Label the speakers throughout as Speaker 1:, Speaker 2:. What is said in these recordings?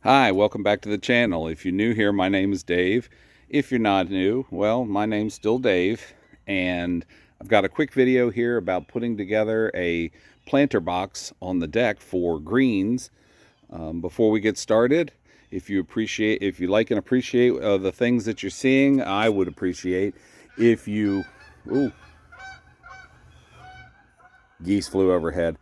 Speaker 1: Hi, welcome back to the channel. If you're new here, my name is Dave. If you're not new, well, my name's still Dave, and I've got a quick video here about putting together a planter box on the deck for greens. Before we get started, if you like and appreciate the things that you're seeing, I would appreciate if you, ooh, geese flew overhead.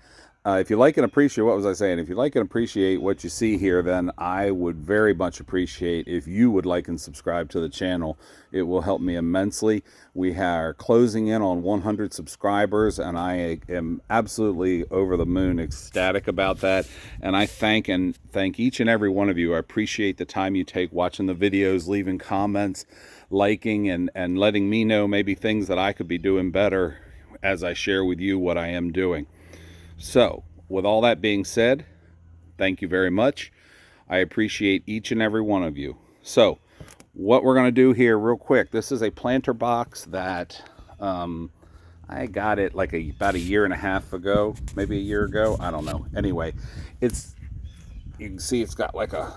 Speaker 1: If you like and appreciate, what was I saying? If you like and appreciate what you see here, then I would very much appreciate if you would like and subscribe to the channel. It will help me immensely. We are closing in on 100 subscribers, and I am absolutely over the moon ecstatic about that. And I thank each and every one of you. I appreciate the time you take watching the videos, leaving comments, liking, and letting me know maybe things that I could be doing better as I share with you what I am doing. So, with all that being said, thank you very much. I appreciate each and every one of you. So, what we're going to do here real quick, this is a planter box that I got it like about a year and a half ago, maybe a year ago, I don't know. Anyway, you can see it's got like a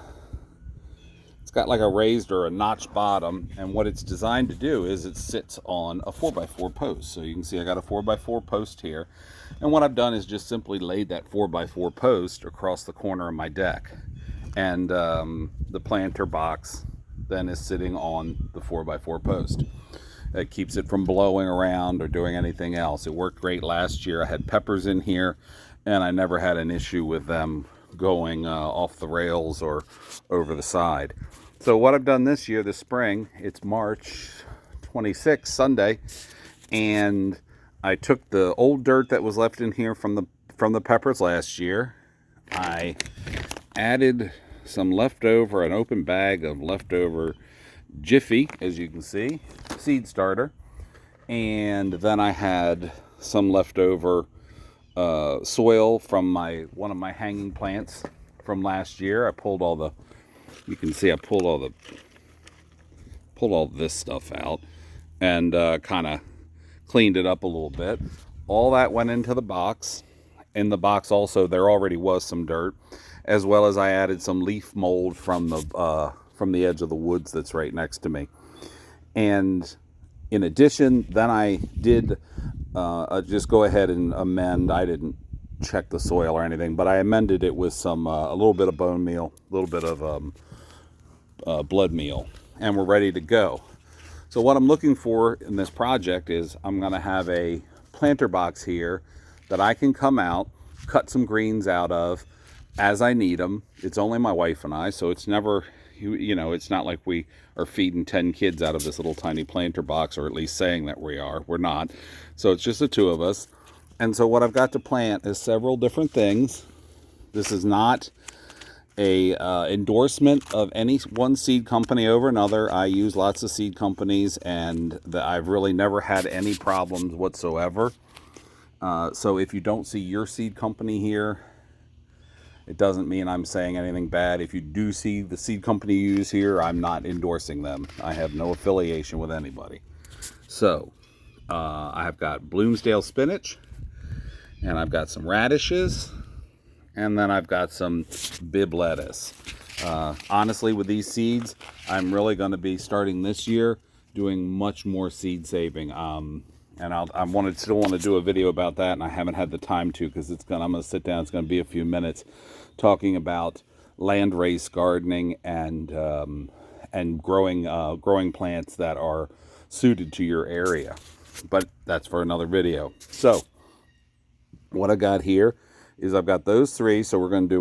Speaker 1: raised or a notched bottom, and what it's designed to do is it sits on a 4x4 post. So you can see I got a 4x4 post here, and what I've done is just simply laid that 4x4 post across the corner of my deck, and the planter box then is sitting on the 4x4 post. It keeps it from blowing around or doing anything else. It worked great last year. I had peppers in here, and I never had an issue with them going off the rails or over the side. So what I've done this year, this spring, it's March 26th, Sunday, and I took the old dirt that was left in here from the peppers last year. I added some leftover, an open bag of leftover Jiffy, as you can see, seed starter, and then I had some leftover soil from one of my hanging plants from last year. I pulled all the, you can see I pulled all this stuff out and kind of cleaned it up a little bit. All that went into the box. In the box also there already was some dirt, as well as I added some leaf mold from the edge of the woods that's right next to me. And in addition, then I did just go ahead and amend. I didn't check the soil or anything, but I amended it with some a little bit of bone meal, a little bit of blood meal, and we're ready to go. So what I'm looking for in this project is I'm going to have a planter box here that I can come out, cut some greens out of as I need them. It's only my wife and I, so it's never, it's not like we are feeding 10 kids out of this little tiny planter box, or at least saying that we are. We're not. So it's just the two of us. And so what I've got to plant is several different things. This is not a endorsement of any one seed company over another. I use lots of seed companies, and I've really never had any problems whatsoever. So if you don't see your seed company here, it doesn't mean I'm saying anything bad. If you do see the seed company you use here, I'm not endorsing them. I have no affiliation with anybody. So I've got Bloomsdale spinach, and I've got some radishes, and then I've got some Bibb lettuce. Honestly, with these seeds, I'm really going to be starting this year doing much more seed saving. And I still want to do a video about that, and I haven't had the time to, because I'm going to sit down. It's going to be a few minutes talking about landrace gardening and growing plants that are suited to your area. But that's for another video. So what I got here is I've got those three. So we're going to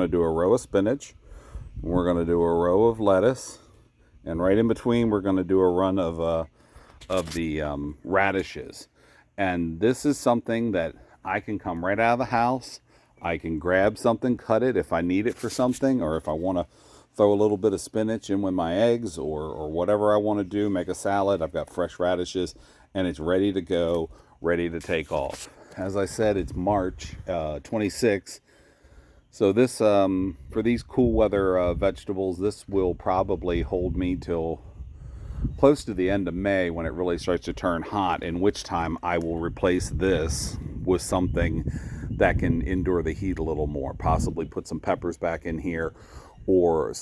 Speaker 1: do a row of spinach, we're going to do a row of lettuce, and right in between we're going to do a run of the radishes. And this is something that I can come right out of the house. I can grab something, cut it if I need it for something, or if I want to throw a little bit of spinach in with my eggs, or whatever I want to do, make a salad. I've got fresh radishes, and it's ready to go, ready to take off. As I said, it's March 26th. So this, for these cool weather vegetables, this will probably hold me till close to the end of May, when it really starts to turn hot, in which time I will replace this with something that can endure the heat a little more. Possibly put some peppers back in here, or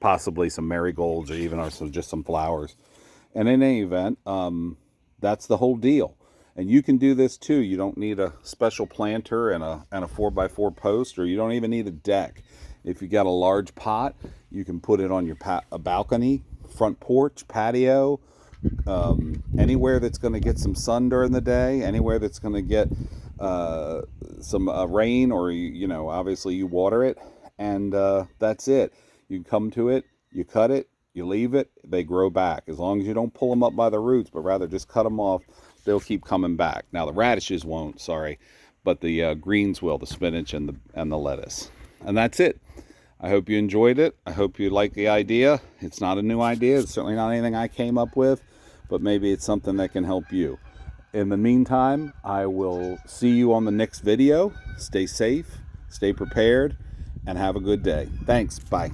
Speaker 1: possibly some marigolds, or even also just some flowers. And in any event, that's the whole deal. And you can do this too. You don't need a special planter and a 4x4 post, or you don't even need a deck. If you got a large pot, you can put it on your a balcony, front porch, patio, anywhere that's going to get some sun during the day, anywhere that's going to get some rain, or obviously you water it, and that's it. You come to it, you cut it, you leave it, they grow back. As long as you don't pull them up by the roots, but rather just cut them off, they'll keep coming back. Now the radishes won't, sorry, but the greens will, the spinach and the lettuce. And that's it. I hope you enjoyed it. I hope you like the idea. It's not a new idea. It's certainly not anything I came up with, but maybe it's something that can help you. In the meantime, I will see you on the next video. Stay safe, stay prepared, and have a good day. Thanks. Bye.